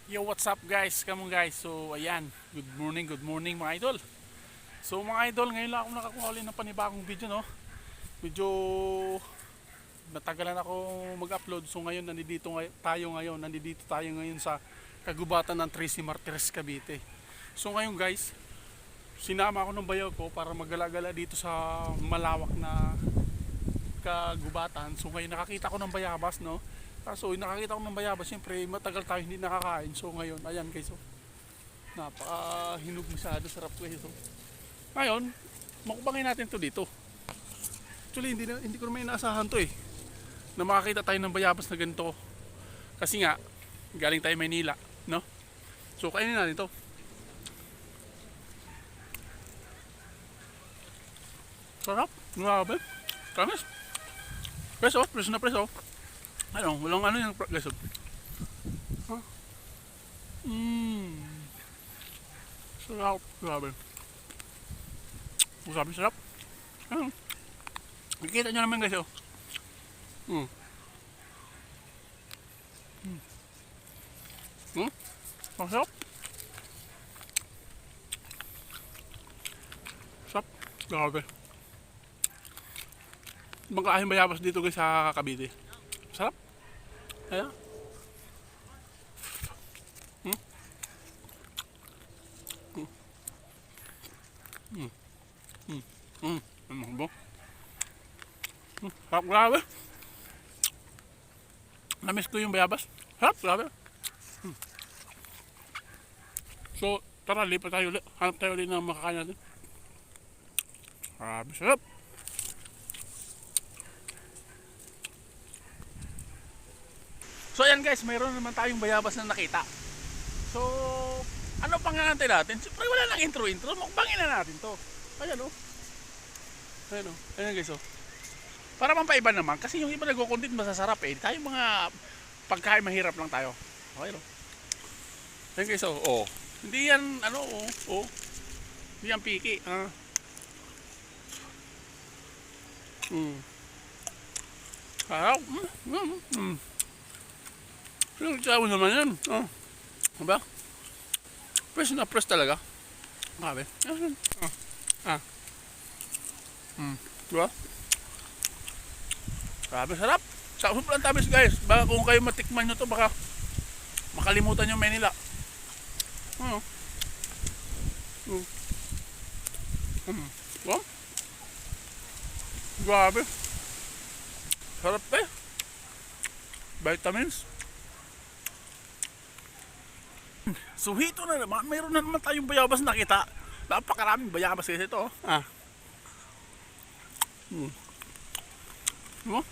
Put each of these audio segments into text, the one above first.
Yo, what's up guys? Kamong guys. So, ayan. Good morning mga idol. So, mga idol, ngayon lang ako nakakuha ulit ng panibagong video, no? Medyo natagalan ako mag-upload. So, ngayon nandito tayo ngayon sa kagubatan ng Tracy Martires, Cavite. So, ngayon guys, sinama ako ng bayaw ko para maggala-gala dito sa malawak na kagubatan. So, ngayon nakakita ko ng bayabas, no? So nakakita ko ng bayabas, siyempre matagal tayo hindi nakakain. So ngayon, ayan guys, oh, napaka-hinog masyado, sarap guys. Oh. Ngayon, mukbangin natin to dito. Actually, hindi ko naman inaasahan to na makakita tayo ng bayabas na ganito. Kasi nga, galing tayo Maynila, no? So kainin natin to. Sarap, grabe. Kamis. Preso na preso. Ano, walang ano yung guys. Huh? Sarap, grabe. Grabe, sarap. Ano? Nakikita nyo naman guys, oh. Ang sarap. Sarap, grabe. Magkaahin bayabas dito guys sa Cavite. Sarap. Ayan. Ano ba? Sarap, grabe. Namiss ko yung bayabas. Sarap, grabe. So, tara, lipat tayo ulit. Hanap tayo ulit ng makakain natin. Grabe, sarap. So ayan guys, mayroon naman tayong bayabas na nakita. So, ano pang natin natin? Siyempre wala lang intro. Mukbangin na natin to. Ayan o. Ayan o. Ayan guys o. Para pampaiba naman. Kasi yung iba nagko-content masasarap eh. Tayo mga pagkain mahirap lang tayo. Okay o. Ayan guys o. Oh. Hindi yan ano o. Oh. Hindi yan piki. Sarap. Yung tsawa naman yan. Oh. Diba? Press na press talaga. Grabe. Diba? Grabe, sarap. Sobrang tamis guys. Baka kung kayo matikman nyo to, baka makalimutan yung Manila. Diba? Grabe. Sarap eh. Vitamins. So ito na naman, mayroon na naman tayong bayabas nakita. Napakaraming bayabas kasi ito. Diba?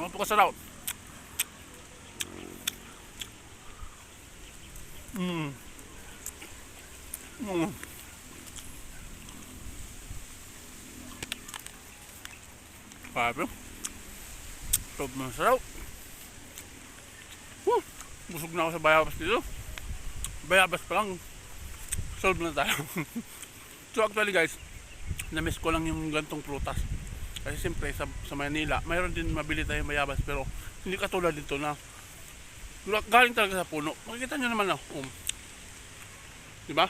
Napakasarap. Grabe. Sobrang sarap. Busog na ako sa bayabas dito. Bayabas pa lang, solve na tayo. So actually guys, na-miss ko lang yung gantong prutas. Kasi siyempre sa Manila, mayroon din mabili tayong bayabas, pero hindi katulad dito na galing talaga sa puno. Makikita nyo naman na, diba?